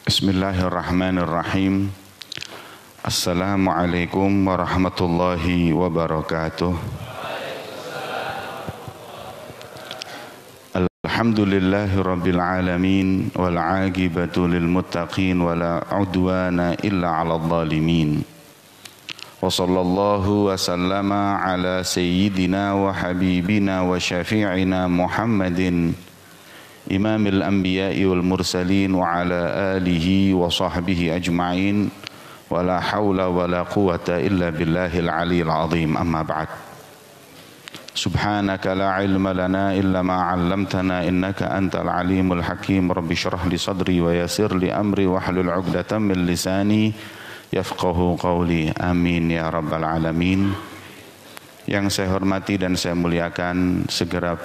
Bismillahirrahmanirrahim. Assalamualaikum warahmatullahi wabarakatuh. Alhamdulillahi rabbil alamin wal aqibatu lil muttaqin wala udwana illa 'alal zalimin. Wa sallallahu wa sallama ala sayyidina wa habibina wa syafi'ina Muhammadin imamil anbiya'i wal mursalin wa ala alihi wa sahbihi ajma'in wa la hawla wa la quwata illa billahil aliyyil azim. Amma ba'd. Subhanaka la ilma lana illa ma 'allamtana innaka antal alimul hakim. Rabbi shrah li sadri wa yassir li amri wahlul 'uqdatam min lisani yafqahu qawli. Amin ya rabbal alamin. Yang saya hormati dan saya muliakan segenap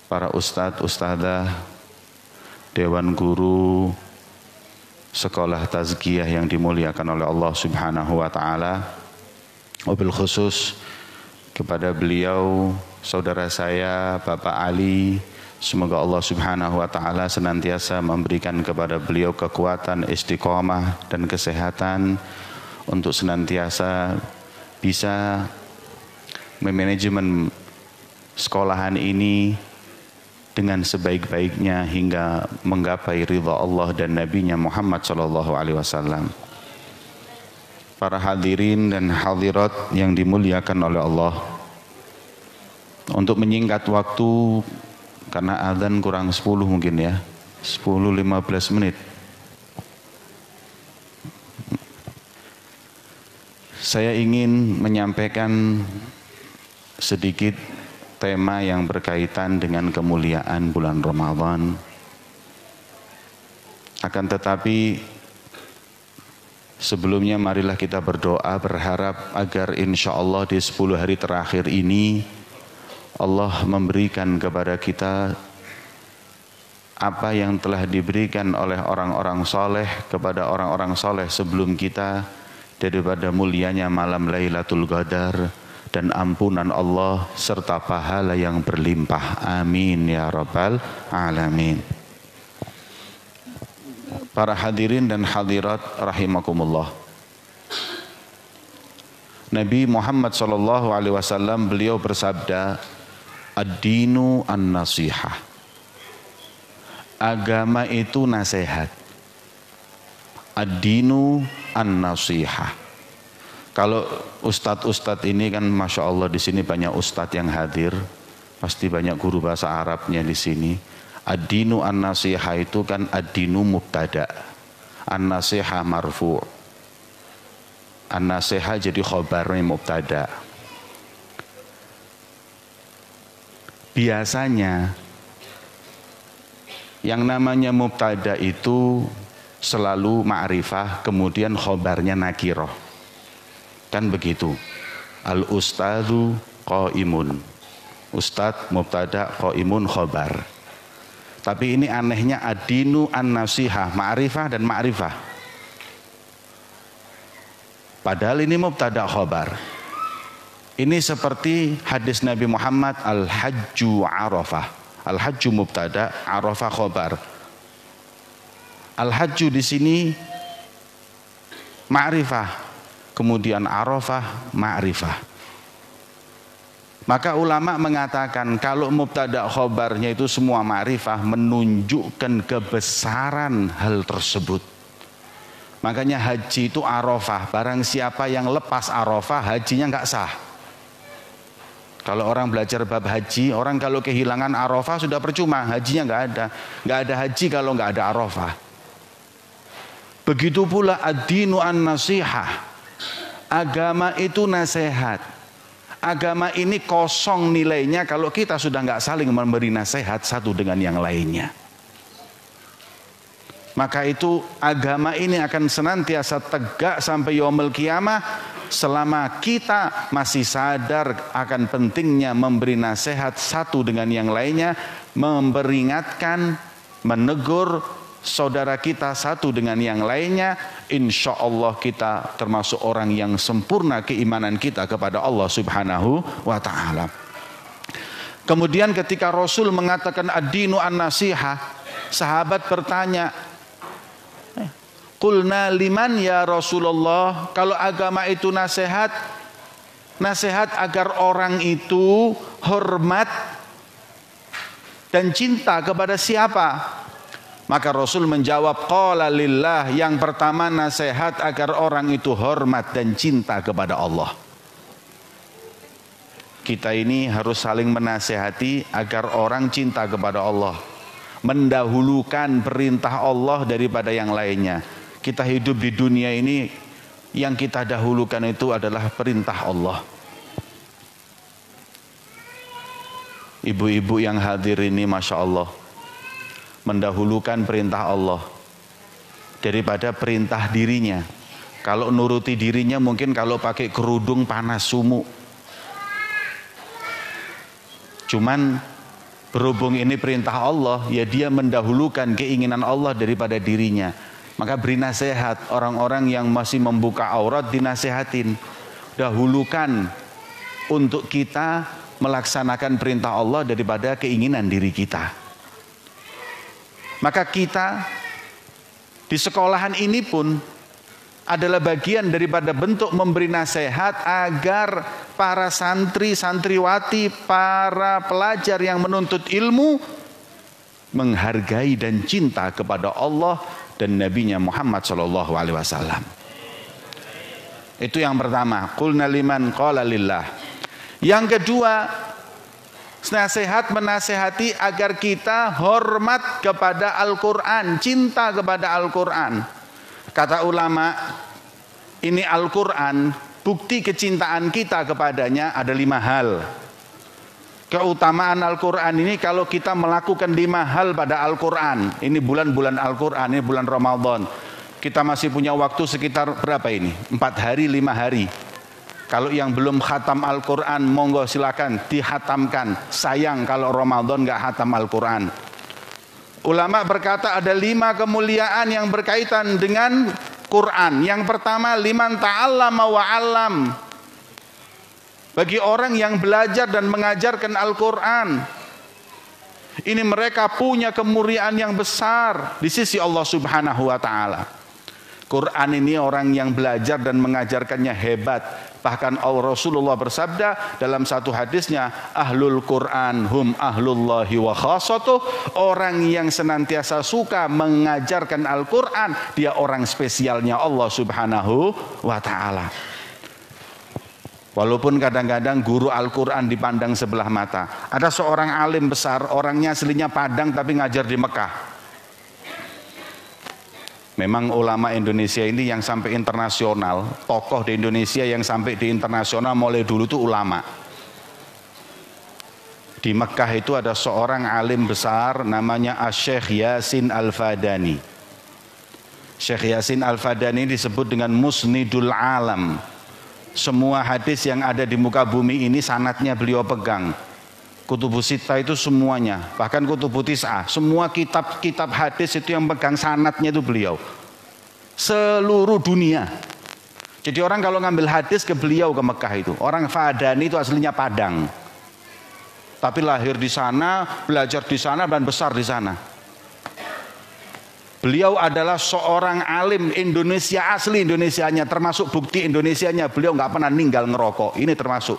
para ustadz, ustadzah, dewan guru, sekolah tazkiyah yang dimuliakan oleh Allah Subhanahu wa taala. Wabil khusus kepada beliau saudara saya Bapak Ali, semoga Allah Subhanahu wa taala senantiasa memberikan kepada beliau kekuatan, istiqomah dan kesehatan untuk senantiasa bisa memanajemen sekolahan ini dengan sebaik-baiknya hingga menggapai ridha Allah dan Nabi-Nya Muhammad sallallahu alaihi wasallam. Para hadirin dan hadirat yang dimuliakan oleh Allah, untuk menyingkat waktu karena azan kurang 10 mungkin ya, 10-15 menit. Saya ingin menyampaikan sedikit tema yang berkaitan dengan kemuliaan bulan Ramadan. Akan tetapi sebelumnya marilah kita berdoa berharap agar insya Allah di 10 hari terakhir ini Allah memberikan kepada kita apa yang telah diberikan oleh orang-orang soleh kepada orang-orang soleh sebelum kita, daripada mulianya malam Lailatul Qadar dan ampunan Allah serta pahala yang berlimpah. Amin ya rabbal alamin. Para hadirin dan hadirat rahimakumullah. Nabi Muhammad sallallahu alaihi wasallam beliau bersabda, ad-dinu an-nasihah. Agama itu nasihat. Ad-dinu an-nasihah. Kalau ustadz-ustadz ini kan masya Allah di sini banyak ustadz yang hadir, pasti banyak guru bahasa Arabnya di sini. Ad-dinu an-nasihah itu kan ad-dinu mubtada, an-nasihah marfu', an-nasihah jadi khobarnya mubtada. Biasanya yang namanya mubtada itu selalu ma'rifah, kemudian khobarnya nakiroh. Kan begitu. Al-ustadzu qaimun. Ustadz mubtada, qaimun khobar. Tapi ini anehnya ad-dinu an-nasihah, ma'rifah dan ma'rifah. Padahal ini mubtada khobar. Ini seperti hadis Nabi Muhammad, al-hajju arafah. Al-hajju mubtada, arafah khobar. Al-hajju di sini ma'rifah, kemudian arafah ma'rifah. Maka ulama mengatakan kalau mubtada khobarnya itu semua ma'rifah menunjukkan kebesaran hal tersebut. Makanya haji itu arafah. Barang siapa yang lepas arafah, hajinya enggak sah. Kalau orang belajar bab haji, orang kalau kehilangan arafah sudah percuma, hajinya enggak ada. Enggak ada haji kalau enggak ada arafah. Begitu pula ad-dinu an-nasihah. Agama itu nasihat. Agama ini kosong nilainya kalau kita sudah nggak saling memberi nasihat satu dengan yang lainnya. Maka itu agama ini akan senantiasa tegak sampai yaumul qiyamah selama kita masih sadar akan pentingnya memberi nasihat satu dengan yang lainnya, memperingatkan, menegur saudara kita satu dengan yang lainnya. Insya Allah kita termasuk orang yang sempurna keimanan kita kepada Allah Subhanahu wa ta'ala. Kemudian ketika Rasul mengatakan ad-dinu an-nasihah, sahabat bertanya, Qulna liman ya Rasulullah, kalau agama itu nasihat agar orang itu hormat dan cinta kepada siapa? Maka Rasul menjawab, qala lillah, yang pertama nasihat agar orang itu hormat dan cinta kepada Allah. Kita ini harus saling menasihati agar orang cinta kepada Allah, mendahulukan perintah Allah daripada yang lainnya. Kita hidup di dunia ini, yang kita dahulukan itu adalah perintah Allah. Ibu-ibu yang hadir ini Masya Allah, mendahulukan perintah Allah daripada perintah dirinya. Kalau nuruti dirinya mungkin kalau pakai kerudung panas sumuk. Cuman berhubung ini perintah Allah, ya dia mendahulukan keinginan Allah daripada dirinya. Maka beri nasihat, orang-orang yang masih membuka aurat dinasehatin. Dahulukan untuk kita melaksanakan perintah Allah daripada keinginan diri kita. Maka kita di sekolahan ini pun adalah bagian daripada bentuk memberi nasihat agar para santri, santriwati, para pelajar yang menuntut ilmu menghargai dan cinta kepada Allah dan Nabi-Nya Muhammad SAW. Itu yang pertama. Qulna liman qala lillah. Yang kedua, nasihat menasehati agar kita hormat kepada Al-Quran, cinta kepada Al-Quran. Kata ulama, ini Al-Quran, bukti kecintaan kita kepadanya ada 5 hal. Keutamaan Al-Quran ini kalau kita melakukan 5 hal pada Al-Quran. Ini bulan-bulan Al-Quran, ini bulan Ramadan. Kita masih punya waktu sekitar berapa ini? 4 hari, 5 hari. Kalau yang belum khatam Al-Quran, monggo silakan dihatamkan. Sayang kalau Ramadan gak khatam Al-Quran. Ulama berkata ada 5 kemuliaan yang berkaitan dengan Quran. Yang pertama, liman ta'allama wa'allam. Bagi orang yang belajar dan mengajarkan Al-Quran, ini mereka punya kemuliaan yang besar di sisi Allah Subhanahu wa ta'ala. Quran ini orang yang belajar dan mengajarkannya hebat. Bahkan Rasulullah bersabda dalam satu hadisnya, ahlul Quran hum ahlullahi wa khasatuh. Orang yang senantiasa suka mengajarkan Al-Quran, dia orang spesialnya Allah Subhanahu wa ta'ala. Walaupun kadang-kadang guru Al-Quran dipandang sebelah mata. Ada seorang alim besar, orangnya aslinya Padang tapi ngajar di Mekah. Memang ulama Indonesia ini yang sampai internasional, tokoh di Indonesia yang sampai di internasional mulai dulu itu ulama. Di Mekah itu ada seorang alim besar namanya Syekh Yasin Al-Fadani. Syekh Yasin Al-Fadani disebut dengan Musnidul Alam. Semua hadis yang ada di muka bumi ini sanadnya beliau pegang. Kutubus Sittah itu semuanya, bahkan Kutubus Tis'ah, semua kitab-kitab hadis itu yang pegang sanadnya itu beliau. Seluruh dunia. Jadi orang kalau ngambil hadis ke beliau ke Mekah itu, orang Fadani itu aslinya Padang. Tapi lahir di sana, belajar di sana dan besar di sana. Beliau adalah seorang alim Indonesia asli Indonesianya, termasuk bukti Indonesianya beliau nggak pernah ninggal ngerokok. Ini termasuk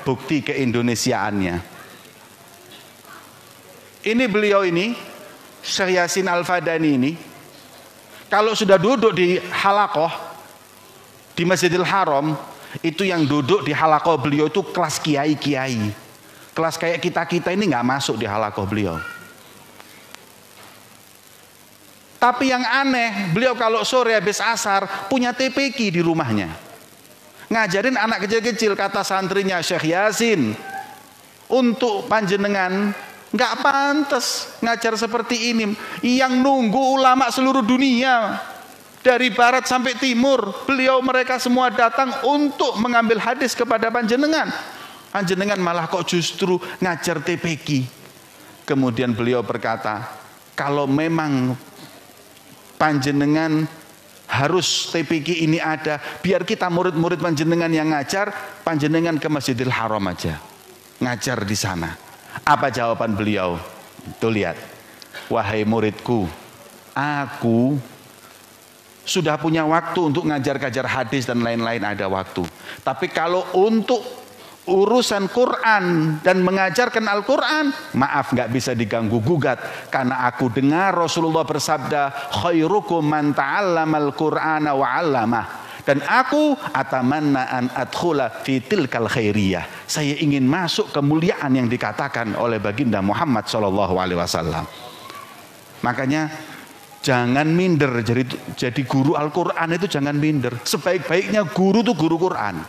bukti keindonesiaannya. Ini beliau ini, Syekh Yasin Al-Fadani ini, kalau sudah duduk di halaqah di Masjidil Haram, itu yang duduk di halaqah beliau itu kelas kiai-kiai. Kelas kayak kita-kita ini nggak masuk di halaqah beliau. Tapi yang aneh, beliau kalau sore habis asar punya TPQ di rumahnya. Ngajarin anak kecil-kecil, kata santrinya Syekh Yasin, untuk panjenengan nggak pantas ngajar seperti ini. Yang nunggu ulama seluruh dunia dari barat sampai timur, mereka semua datang untuk mengambil hadis kepada panjenengan. Panjenengan malah kok justru ngajar TPQ. Kemudian beliau berkata, kalau memang panjenengan harus TPQ ini ada, biar kita murid-murid panjenengan yang ngajar, panjenengan ke Masjidil Haram aja ngajar di sana. Apa jawaban beliau? Tuh lihat, wahai muridku, Aku sudah punya waktu untuk ngajar-ngajar hadis dan lain-lain, ada waktu. Tapi kalau untuk urusan Quran dan mengajarkan Al-Quran, maaf, nggak bisa diganggu gugat, karena aku dengar Rasulullah bersabda, khairukum man ta'allamal Qur'ana wa 'allamah. Dan aku atamanna an adkhula fi tilkal khairiyah. Saya ingin masuk kemuliaan yang dikatakan oleh baginda Muhammad sallallahu alaihi wasallam. Makanya jangan minder jadi guru Al-Qur'an, itu jangan minder. Sebaik-baiknya guru itu guru Quran.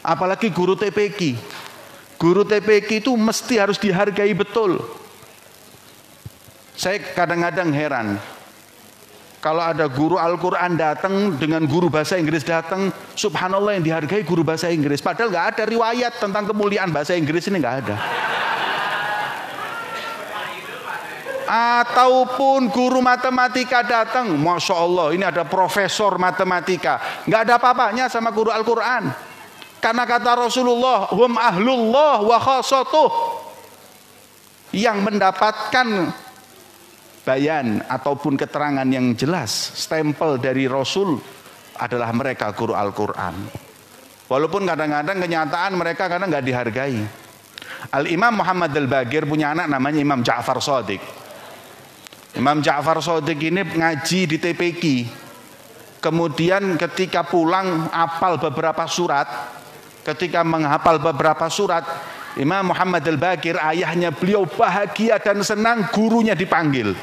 Apalagi guru TPQ. Guru TPQ itu mesti harus dihargai betul. Saya kadang-kadang heran. Kalau ada guru Al-Quran datang dengan guru bahasa Inggris datang, subhanallah yang dihargai guru bahasa Inggris. Padahal nggak ada riwayat tentang kemuliaan bahasa Inggris ini, nggak ada. Ataupun guru matematika datang, masya Allah ini ada profesor matematika, nggak ada apa-apanya sama guru Al-Quran. Karena kata Rasulullah, hum ahlullah wa khasatuh. Yang mendapatkan bayan ataupun keterangan yang jelas, stempel dari Rasul adalah mereka guru Al-Quran. Walaupun kadang-kadang kenyataan mereka kadang nggak dihargai. Al-Imam Muhammad Al-Baqir punya anak namanya Imam Ja'far Shadiq. Imam Ja'far Shadiq ini ngaji di TPQ. Kemudian ketika pulang hafal beberapa surat. Ketika menghafal beberapa surat, Imam Muhammad Al-Baqir, ayahnya beliau bahagia dan senang, gurunya dipanggil.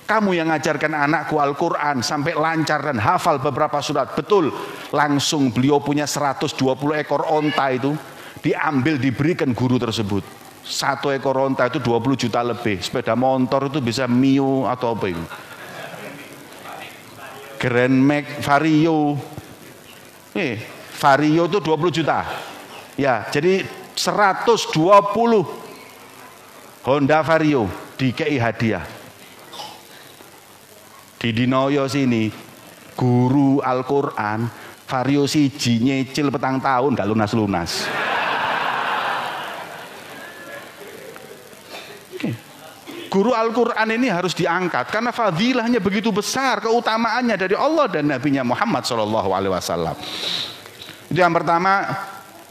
Kamu yang ngajarkan anakku Al-Quran sampai lancar dan hafal beberapa surat. Betul, langsung beliau punya 120 ekor onta itu diambil, diberikan guru tersebut. 1 ekor onta itu 20 juta lebih. Sepeda motor itu bisa Mio atau apa itu, Grand Max Vario. Vario itu 20 juta. Ya, jadi 120 Honda Vario dikei hadiah. Di Dinoyo sini guru Al-Quran Vario siji nyicil petang tahun gak lunas-lunas. Guru Al-Quran ini harus diangkat karena fadilahnya begitu besar, keutamaannya dari Allah dan Nabi-Nya Muhammad SAW. Itu yang pertama,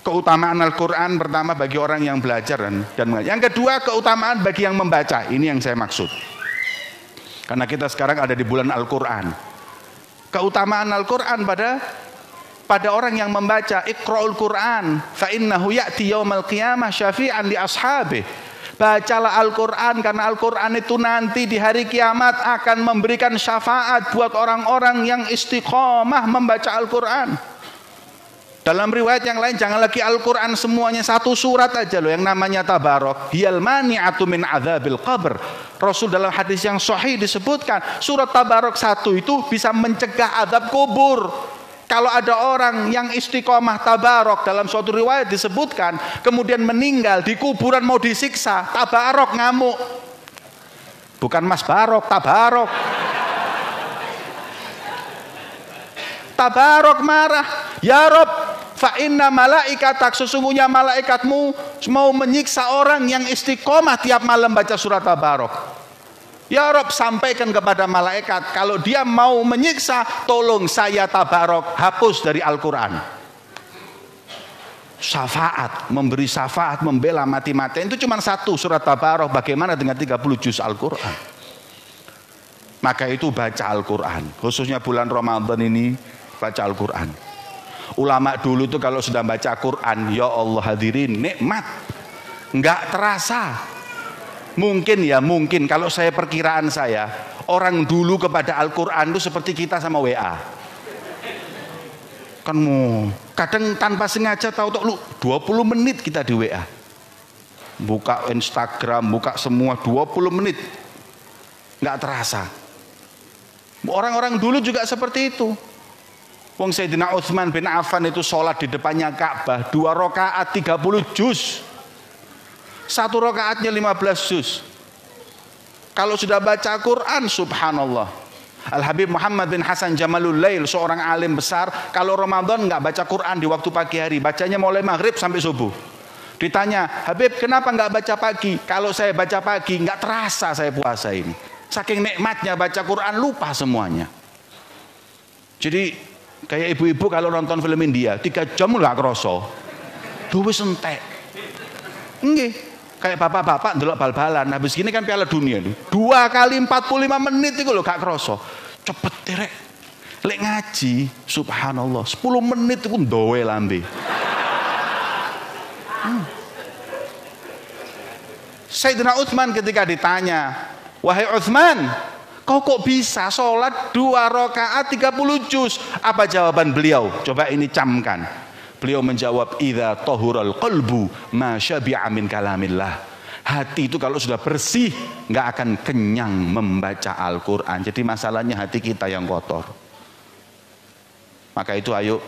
keutamaan Al-Quran pertama bagi orang yang belajar dan yang kedua, keutamaan bagi yang membaca. Ini yang saya maksud. Karena kita sekarang ada di bulan Al-Quran. Keutamaan Al-Quran pada orang yang membaca, Iqra'ul Quran fa innahu ya'ti yaumal qiyamah syafi'an li ashabih. Bacalah Al-Quran karena Al-Quran itu nanti di hari kiamat akan memberikan syafaat buat orang-orang yang istiqomah membaca Al-Quran. Dalam riwayat yang lain, jangan lagi Al-Quran semuanya, 1 surat aja loh yang namanya Tabarok. Hiyal mani'atu min adzabil qabr. Rasul dalam hadis yang sahih disebutkan surat Tabarok 1 itu bisa mencegah azab kubur. Kalau ada orang yang istiqomah Tabarok, dalam suatu riwayat disebutkan kemudian meninggal di kuburan mau disiksa, Tabarok ngamuk. Bukan Mas Barok, Tabarok. Tabarok marah, ya Rob, fa inna malaikatak, sesungguhnya malaikatmu mau menyiksa orang yang istiqomah tiap malam baca surat Tabarok. Ya Rob, sampaikan kepada malaikat kalau dia mau menyiksa, tolong saya Tabarok hapus dari Al-Quran. Syafaat, memberi syafaat, membela mati-matian itu cuma 1 surat Tabarok, bagaimana dengan 30 juz Al-Quran? Maka itu baca Al-Quran, khususnya bulan Ramadan ini baca Al-Quran. Ulama dulu tuh kalau sudah baca Quran, ya Allah hadirin, nikmat, nggak terasa. Mungkin kalau saya perkiraan saya, orang dulu kepada Al-Quran itu seperti kita sama WA. Kan kadang tanpa sengaja tahu-tahu lu 20 menit kita di WA. Buka Instagram, buka semua 20 menit. Nggak terasa. Orang-orang dulu juga seperti itu. Wong Sayyidina Utsman bin Affan itu sholat di depannya Ka'bah 2 rakaat 30 juz. 1 rakaatnya 15 juz. Kalau sudah baca Quran, subhanallah. Al-Habib Muhammad bin Hasan Jamalul Lail, seorang alim besar, kalau Ramadan nggak baca Quran di waktu pagi hari, bacanya mulai maghrib sampai subuh. Ditanya, Habib kenapa nggak baca pagi? Kalau saya baca pagi nggak terasa saya puasa ini. Saking nikmatnya baca Quran lupa semuanya. Jadi kayak ibu-ibu kalau nonton film India 3 jam nggak kroso. Duwe entek. Nggih. Kayak bapak-bapak ndelok bal-balan. Habis gini kan Piala Dunia nih. 2 kali 45 menit itu lho gak kroso. Cepet terek. Lek ngaji, subhanallah, 10 menit itu ndowe lambe. Sayyidina Utsman ketika ditanya, "Wahai Utsman, kau kok bisa sholat 2 rakaat 30 juz?" Apa jawaban beliau? Coba ini camkan. Beliau menjawab, "Idza tahural qalbu ma syabi'a min kalamillah." Hati itu kalau sudah bersih nggak akan kenyang membaca Al-Quran. Jadi masalahnya hati kita yang kotor. Maka itu ayo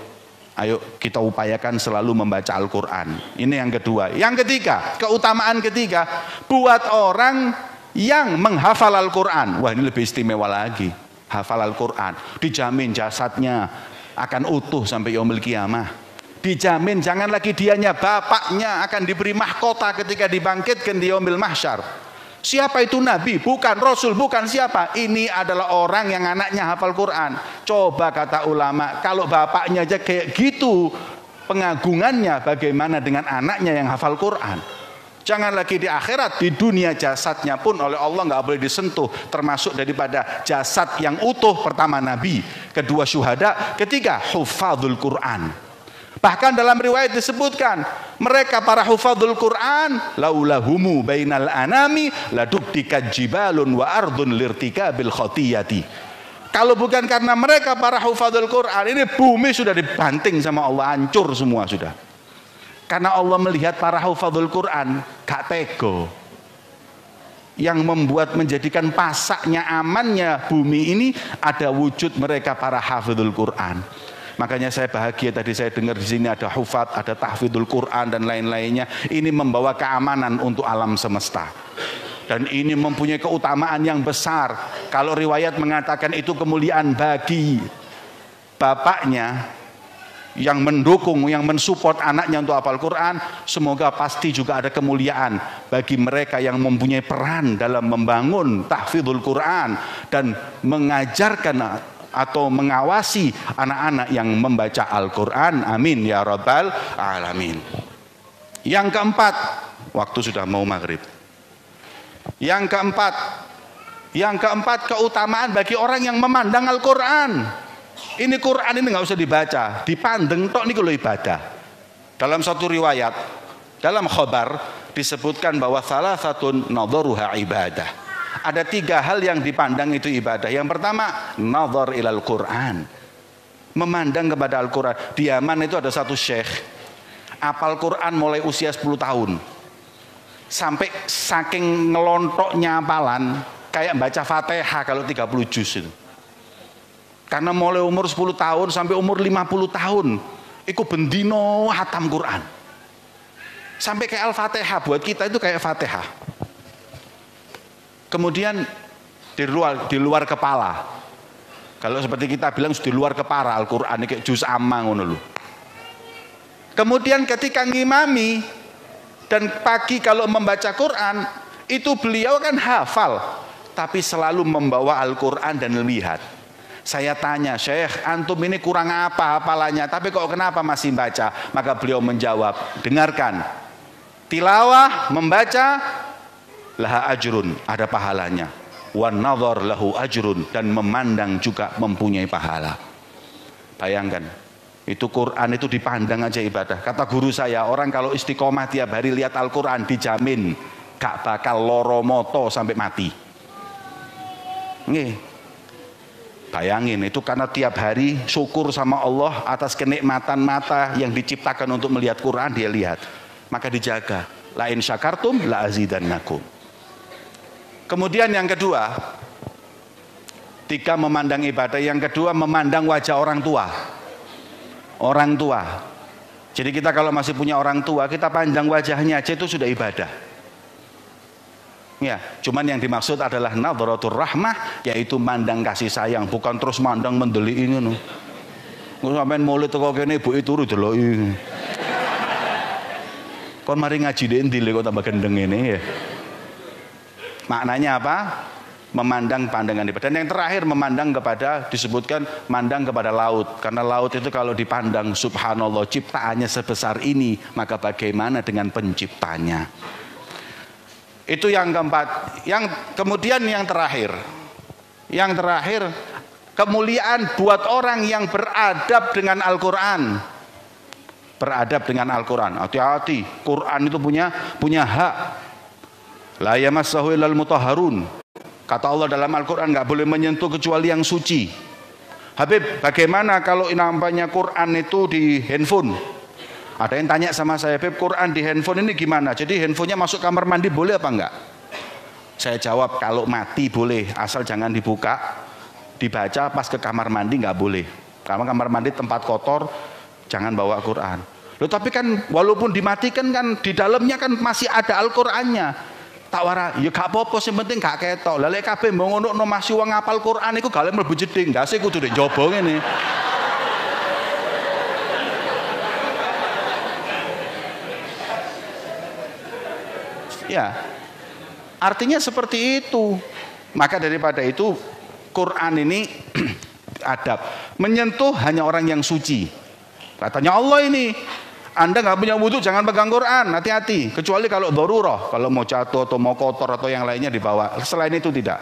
kita upayakan selalu membaca Al-Quran. Ini yang kedua. Yang ketiga, keutamaan ketiga, buat orang yang menghafal Al-Quran. Wah, ini lebih istimewa lagi. Hafal Al-Quran, dijamin jasadnya akan utuh sampai yaumil qiyamah. Dijamin jangan lagi dianya, bapaknya akan diberi mahkota ketika dibangkitkan di yaumil mahsyar. Siapa itu nabi? Bukan rasul, bukan siapa. Ini adalah orang yang anaknya hafal Quran. Coba kata ulama, kalau bapaknya aja kayak gitu pengagungannya, bagaimana dengan anaknya yang hafal Quran? Jangan lagi di akhirat, di dunia jasadnya pun oleh Allah nggak boleh disentuh, termasuk daripada jasad yang utuh. Pertama nabi, kedua syuhada, ketiga hufadzul Quran. Bahkan dalam riwayat disebutkan, mereka para hufadzul Quran, laulahumu bainal anami laduktikat jibalun wa ardun lirtikabil khotiyati. Kalau bukan karena mereka para hufadzul Quran, ini bumi sudah dibanting sama Allah, hancur semua sudah. Karena Allah melihat para hufadzul Quran gak tego. Yang membuat menjadikan pasaknya amannya bumi ini ada wujud mereka para hafadzul Quran. Makanya saya bahagia tadi saya dengar di sini ada hufad, ada tahfidzul Quran dan lain-lainnya. Ini membawa keamanan untuk alam semesta. Dan ini mempunyai keutamaan yang besar. Kalau riwayat mengatakan itu kemuliaan bagi bapaknya yang mendukung, yang mensupport anaknya untuk hafal Quran, semoga pasti juga ada kemuliaan bagi mereka yang mempunyai peran dalam membangun tahfidzul Quran dan mengajarkan atau mengawasi anak-anak yang membaca Al-Quran. Amin ya rabbal alamin. Yang keempat, waktu sudah mau maghrib. Yang keempat keutamaan bagi orang yang memandang Al-Quran. Ini Quran ini nggak usah dibaca, dipandang tok niku lho ibadah. Dalam satu riwayat, dalam khabar disebutkan bahwa salah satu nadharuha ibadah. Ada 3 hal yang dipandang itu ibadah. Yang pertama, nazar ilal Quran. Memandang kepada Al-Quran. Di Yaman itu ada satu syekh apal Quran mulai usia 10 tahun. Sampai saking ngelontoknya hafalan kayak baca Fatihah kalau 30 juz itu. Karena mulai umur 10 tahun sampai umur 50 tahun iku bendino hatam Quran. Sampai kayak Al-Fatihah, buat kita itu kayak Fatihah. Kemudian di luar kepala. Kalau seperti kita bilang di luar kepala Al-Qur'an kayak juz amma ngono lho. Kemudian ketika ngimami dan pagi kalau membaca Quran, itu beliau kan hafal, tapi selalu membawa Al-Qur'an dan lihat. Saya tanya, "Syekh, antum ini kurang apa hafalannya, tapi kok kenapa masih baca?" Maka beliau menjawab, "Dengarkan. Tilawah membaca laha ajrun, ada pahalanya. Wan nazar lahu ajrun, dan memandang juga mempunyai pahala." Bayangkan, itu Quran itu dipandang aja ibadah. Kata guru saya, orang kalau istiqomah tiap hari lihat Al-Quran dijamin gak bakal loro moto sampai mati. Nih, bayangin itu karena tiap hari syukur sama Allah atas kenikmatan mata yang diciptakan untuk melihat Quran, dia lihat. Maka dijaga. La in syakartum la azidannakum. Kemudian yang kedua, 3 memandang ibadah. Yang kedua memandang wajah orang tua. Orang tua. Jadi kita kalau masih punya orang tua, kita pandang wajahnya aja itu sudah ibadah. Ya, cuman yang dimaksud adalah nadharatur rahmah, yaitu mandang kasih sayang, bukan terus mandang mendelik ngono. Ngono sampean mulih teko kene ibuke turu deloki. Kon mari ngaji ndek ndi kok tambah gendeng ngene ya. Maknanya apa? memandang pandangan ibadah. Dan yang terakhir memandang kepada, disebutkan mandang kepada laut. Karena laut itu kalau dipandang, subhanallah, ciptaannya sebesar ini, maka bagaimana dengan penciptanya. Itu yang keempat. Kemudian yang terakhir. Yang terakhir, kemuliaan buat orang yang beradab dengan Al-Quran. Beradab dengan Al-Quran. Hati-hati, Quran itu punya hak. La yamassahu illal mutahharun. Kata Allah dalam Al-Quran, nggak boleh menyentuh kecuali yang suci. Habib, bagaimana kalau nampaknya Quran itu di handphone? Ada yang tanya sama saya, Habib, Quran di handphone ini gimana? Jadi handphonenya masuk kamar mandi boleh apa enggak? Saya jawab, kalau mati boleh, asal jangan dibuka, dibaca pas ke kamar mandi nggak boleh. Karena kamar mandi tempat kotor, jangan bawa Quran. Loh, tapi kan walaupun dimatikan kan di dalamnya kan masih ada Al-Qur'annya. Tak wara, ya gak apa-apa, sing penting gak ketok. Lah lek kabeh mbok ngono masih wong ngapal Quran iku gale mlebu jeding, ndase kudu nek njaba ngene. Ya. Artinya seperti itu. Maka daripada itu Quran ini adab. Menyentuh hanya orang yang suci. Katanya Allah ini, Anda nggak punya wudhu jangan pegang Quran, hati-hati. Kecuali kalau darurah, kalau mau jatuh atau mau kotor atau yang lainnya dibawa. Selain itu tidak.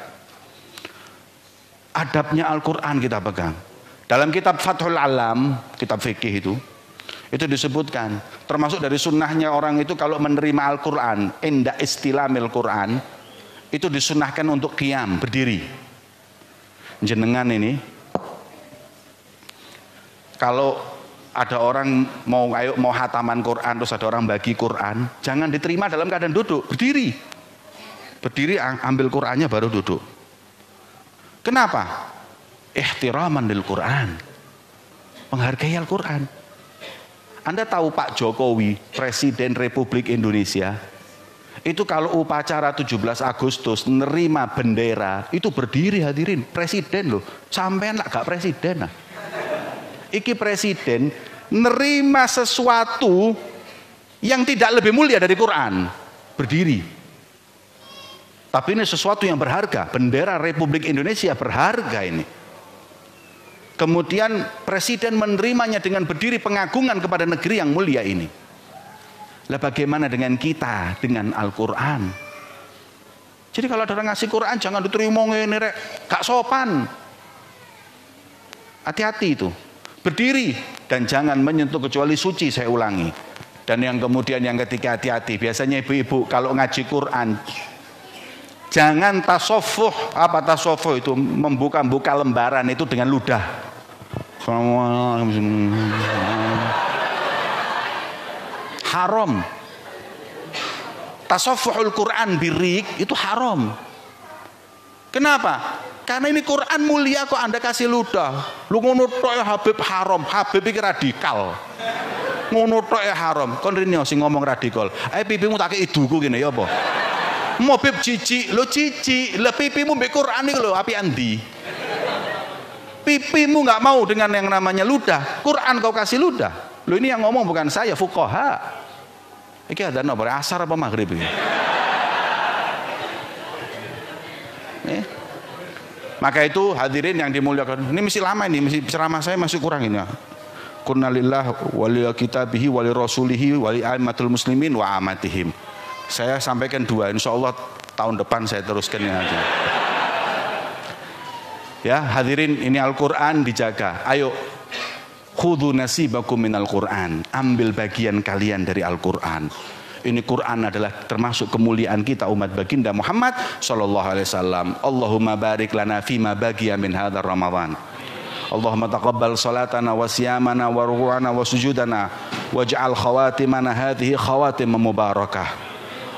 Adabnya Al-Quran kita pegang. Dalam kitab Fathul Alam, kitab fikih itu disebutkan. Termasuk dari sunnahnya orang itu kalau menerima Al-Quran, inda istilamil Quran, itu disunnahkan untuk qiyam, berdiri. Jenengan ini, kalau ada orang mau hataman Quran, terus ada orang bagi Quran, jangan diterima dalam keadaan duduk, berdiri. Berdiri, ambil Qurannya baru duduk. Kenapa? Ihtiraman lil Quran. Menghargai Al-Quran. Anda tahu Pak Jokowi, Presiden Republik Indonesia, itu kalau upacara 17 Agustus nerima bendera, itu berdiri hadirin. Presiden loh, sampean lah gak presiden lah. Iki presiden nerima sesuatu yang tidak lebih mulia dari Quran, berdiri. Tapi ini sesuatu yang berharga, bendera Republik Indonesia berharga ini. Kemudian presiden menerimanya dengan berdiri pengagungan kepada negeri yang mulia ini. Lah bagaimana dengan kita dengan Al-Quran? Jadi kalau ada orang ngasih Quran jangan diterima ngene rek, gak sopan. Hati-hati itu. Berdiri dan jangan menyentuh kecuali suci, saya ulangi. Dan yang kemudian yang ketiga, hati-hati. Biasanya ibu-ibu kalau ngaji Quran jangan tasawuf. Apa tasawuf itu? Membuka-buka lembaran itu dengan ludah. Haram. Tasawuful Quran birik itu haram. Kenapa? Karena ini Quran mulia kok Anda kasih ludah. Lu ngono tok ya Habib haram. Habib iki radikal. Ngono tok ya haram. Kon rene sing ngomong radikal. Ae pipimu tak kei iduku ngene ya apa? Mau Habib cici, lo cici, le pipimu mbek Quran iki lho apian ndi? Pipimu nggak mau dengan yang namanya ludah. Quran kau kasih ludah. Lo ini yang ngomong bukan saya, fuqaha. Iki ada apa? Asar apa maghrib ini? Maka itu hadirin yang dimuliakan. Ini mesti lama ini, mesti ceramah saya masih kurang ini. Kunnalillah wali kitabihi wali rasulihi wali aimatul muslimin wa amatihim. Saya sampaikan dua, insya Allah tahun depan saya teruskan ini nanti. Ya hadirin, ini Al-Quran dijaga. Ayo, khudhu nasibakum minal Quran. Ambil bagian kalian dari Al-Quran. Ini Quran adalah termasuk kemuliaan kita umat baginda Muhammad sallallahu alaihi wasallam. Allahumma barik lana fima bagiya min hadzal Ramadan. Allahumma taqabbal salatana wa siyamana wa ruku'ana wa sujudana waj'al khawatimana hadhihi khawatim mubarakah.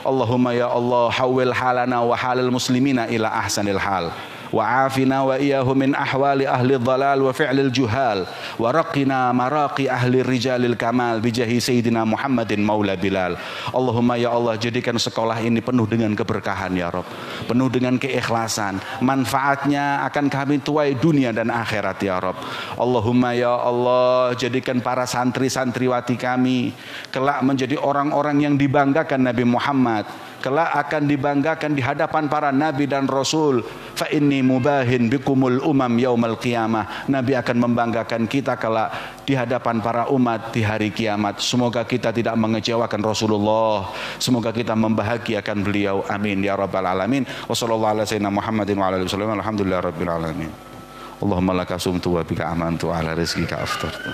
Allahumma ya Allah hawwil halana wa halal muslimina ila ahsanil hal. Wa'afina wa iyahu min ahwali ahli dhalal wa fi'lil juhal wa raqina maraqi ahli rijalil kamal bijahi Sayyidina Muhammadin maula Bilal. Allahumma ya Allah jadikan sekolah ini penuh dengan keberkahan ya Rabb, penuh dengan keikhlasan, manfaatnya akan kami tuai dunia dan akhirat ya Rabb. Allahumma ya Allah jadikan para santri-santriwati kami kelak menjadi orang-orang yang dibanggakan Nabi Muhammad kelak akan dibanggakan di hadapan para nabi dan rasul. Fa inni mubahin bikumul umam yaumal qiyamah. Nabi akan membanggakan kita kelak di hadapan para umat di hari kiamat. Semoga kita tidak mengecewakan Rasulullah. Semoga kita membahagiakan beliau. Amin ya rabbal alamin. Wassallallahu ala sayyidina Muhammadin wa ala alihi wasallam. Alhamdulillah rabbil alamin. Allahumma laka sumtu wa bika amantu ala rizqika aftartu.